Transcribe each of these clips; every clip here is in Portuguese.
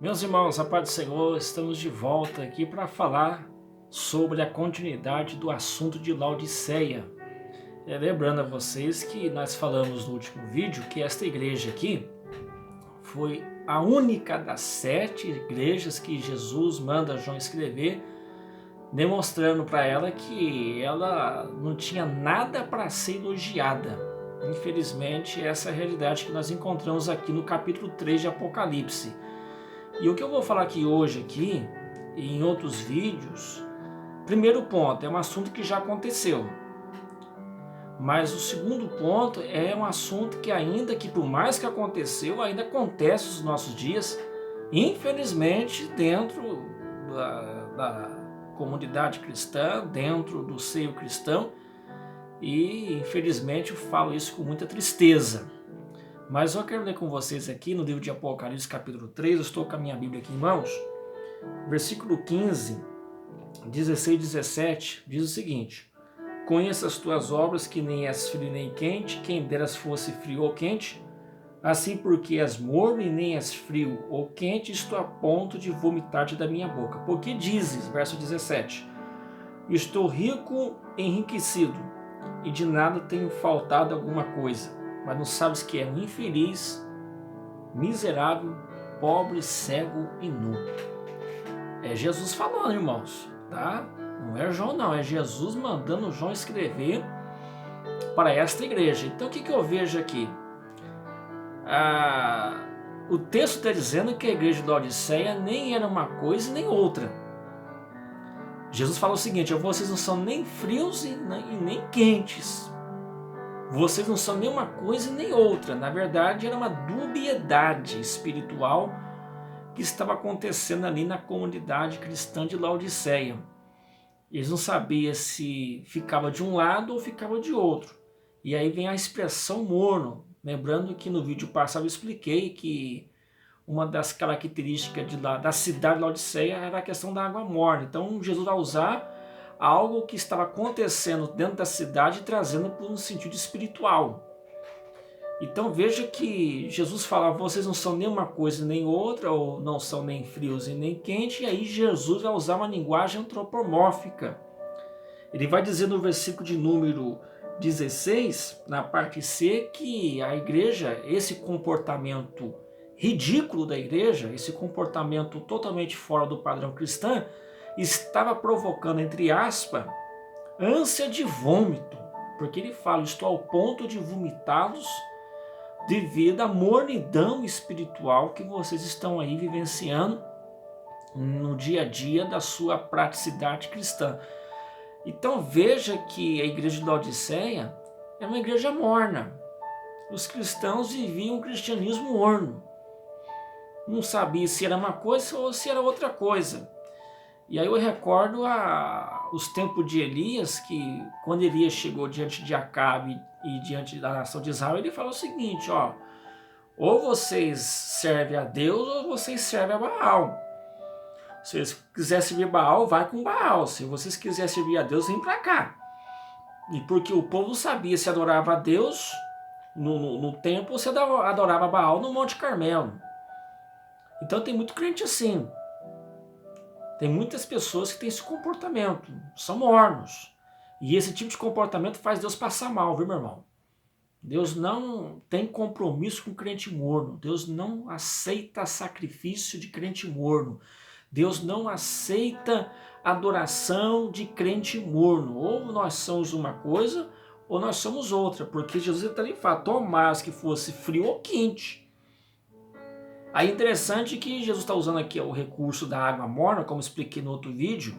Meus irmãos, a paz do Senhor, estamos de volta aqui para falar sobre a continuidade do assunto de Laodiceia. Lembrando a vocês que nós falamos no último vídeo que esta igreja aqui foi a única das 7 igrejas que Jesus manda João escrever, demonstrando para ela que ela não tinha nada para ser elogiada. Infelizmente, essa é a realidade que nós encontramos aqui no capítulo 3 de Apocalipse. E o que eu vou falar aqui hoje e em outros vídeos, primeiro ponto, é um assunto que já aconteceu. Mas o segundo ponto é um assunto que ainda que por mais que aconteceu, ainda acontece nos nossos dias, infelizmente dentro da comunidade cristã, dentro do seio cristão, e infelizmente eu falo isso com muita tristeza. Mas eu quero ler com vocês aqui no livro de Apocalipse, capítulo 3, eu estou com a minha Bíblia aqui em mãos, versículo 15, 16 e 17, diz o seguinte: Conheça as tuas obras, que nem és frio nem quente, quem deras fosse frio ou quente, assim porque és morno e nem és frio ou quente, estou a ponto de vomitar-te da minha boca. Porque dizes, verso 17, estou rico, enriquecido, e de nada tenho faltado alguma coisa, mas não sabes que é um infeliz, miserável, pobre, cego e nu. É Jesus falando, irmãos, tá? Não é João não, é Jesus mandando João escrever para esta igreja. Então o que eu vejo aqui? O texto está dizendo que a igreja de Laodiceia nem era uma coisa nem outra. Jesus fala o seguinte: vocês não são nem frios e nem quentes. Vocês não são nem uma coisa e nem outra. Na verdade, era uma dubiedade espiritual que estava acontecendo ali na comunidade cristã de Laodiceia. Eles não sabiam se ficava de um lado ou ficava de outro. E aí vem a expressão morno. Lembrando que no vídeo passado eu expliquei que uma das características da cidade de Laodiceia era a questão da água morna. Então Jesus vai usar algo que estava acontecendo dentro da cidade, trazendo para um sentido espiritual. Então veja que Jesus fala: vocês não são nem uma coisa nem outra, ou não são nem frios e nem quentes, e aí Jesus vai usar uma linguagem antropomórfica. Ele vai dizer no versículo de número 16, na parte C, que a igreja, esse comportamento ridículo da igreja, esse comportamento totalmente fora do padrão cristão, estava provocando, entre aspas, ânsia de vômito, porque ele fala: estou ao ponto de vomitá-los devido à mornidão espiritual que vocês estão aí vivenciando no dia a dia da sua praticidade cristã. Então veja que a igreja de Laodiceia é uma igreja morna. Os cristãos viviam um cristianismo morno. Não sabia se era uma coisa ou se era outra coisa. E aí eu recordo os tempos de Elias, que quando Elias chegou diante de Acabe e diante da nação de Israel, ele falou o seguinte: ou vocês servem a Deus ou vocês servem a Baal. Se vocês quiserem servir Baal, vai com Baal. Se vocês quiserem servir a Deus, vem para cá. E porque o povo sabia se adorava a Deus no templo ou se adorava Baal no Monte Carmelo. Então tem muito crente assim. Tem muitas pessoas que têm esse comportamento, são mornos. E esse tipo de comportamento faz Deus passar mal, viu, meu irmão? Deus não tem compromisso com crente morno. Deus não aceita sacrifício de crente morno. Deus não aceita adoração de crente morno. Ou nós somos uma coisa, ou nós somos outra. Porque Jesus também fala: tomara que fosse frio ou quente. Aí é interessante que Jesus está usando aqui o recurso da água morna, como expliquei no outro vídeo.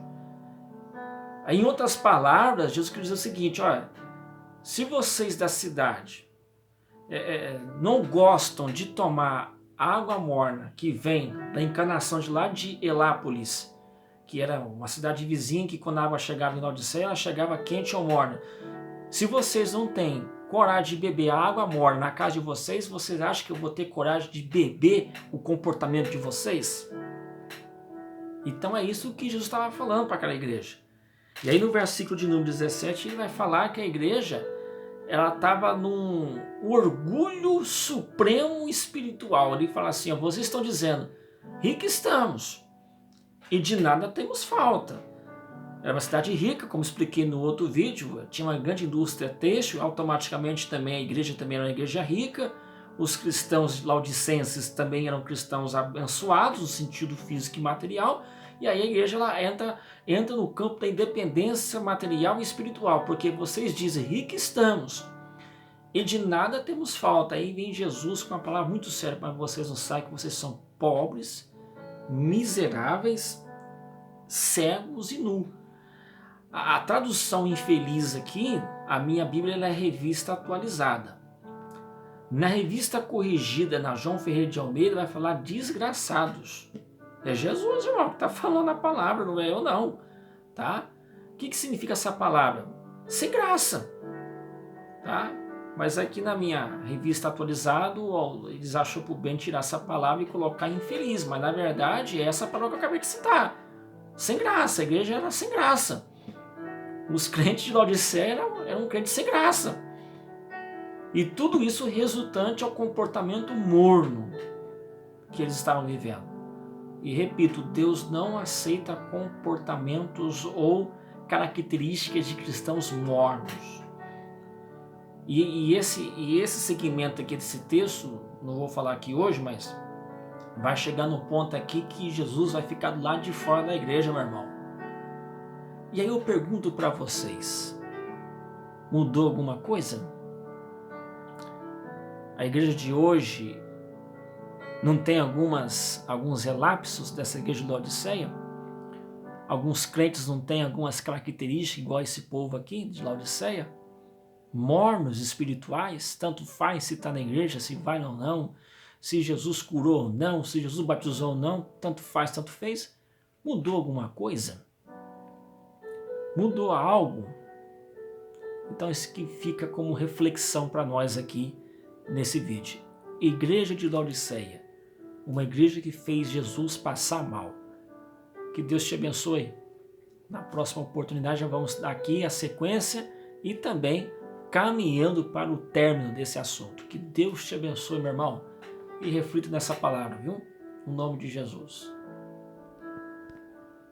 Aí, em outras palavras, Jesus quer dizer o seguinte: se vocês da cidade não gostam de tomar água morna que vem da encanação de lá de Helápolis, que era uma cidade vizinha, que quando a água chegava em Laodiceia, ela chegava quente ou morna. Se vocês não têm coragem de beber a água morna na casa de vocês, vocês acham que eu vou ter coragem de beber o comportamento de vocês? Então é isso que Jesus estava falando para aquela igreja. E aí no versículo de número 17 ele vai falar que a igreja ela estava num orgulho supremo espiritual. Ele fala assim: vocês estão dizendo, Ricos estamos, e de nada temos falta. Era uma cidade rica, como expliquei no outro vídeo, tinha uma grande indústria têxtil, automaticamente também a igreja também era uma igreja rica, os cristãos laodicenses também eram cristãos abençoados no sentido físico e material, e aí a igreja ela entra no campo da independência material e espiritual, porque vocês dizem, ricos estamos, e de nada temos falta. Aí vem Jesus com uma palavra muito séria para vocês, não sabem que vocês são pobres, miseráveis, cegos e nus. A tradução infeliz aqui, a minha Bíblia ela é revista atualizada. Na revista corrigida, na João Ferreira de Almeida, vai falar desgraçados. É Jesus, irmão, que está falando a palavra, não é eu não. Tá? O que significa essa palavra? Sem graça. Tá? Mas aqui na minha revista atualizada, eles acham por bem tirar essa palavra e colocar infeliz. Mas na verdade é essa palavra que eu acabei de citar. Sem graça, a igreja era sem graça. Os crentes de Laodiceia eram crentes sem graça. E tudo isso resultante ao comportamento morno que eles estavam vivendo. E repito, Deus não aceita comportamentos ou características de cristãos mornos. E esse segmento aqui desse texto, não vou falar aqui hoje, mas vai chegar no ponto aqui que Jesus vai ficar do lado de fora da igreja, meu irmão. E aí eu pergunto para vocês, mudou alguma coisa? A igreja de hoje não tem alguns relapsos dessa igreja de Laodiceia? Alguns crentes não têm algumas características igual esse povo aqui de Laodiceia? Mornos espirituais, tanto faz se está na igreja, se vai ou não, se Jesus curou ou não, se Jesus batizou ou não, tanto faz, tanto fez. Mudou alguma coisa? Mudou algo? Então isso que fica como reflexão para nós aqui nesse vídeo. Igreja de Laodiceia, uma igreja que fez Jesus passar mal. Que Deus te abençoe. Na próxima oportunidade já vamos dar aqui a sequência e também caminhando para o término desse assunto. Que Deus te abençoe, meu irmão, e reflita nessa palavra, viu? No nome de Jesus.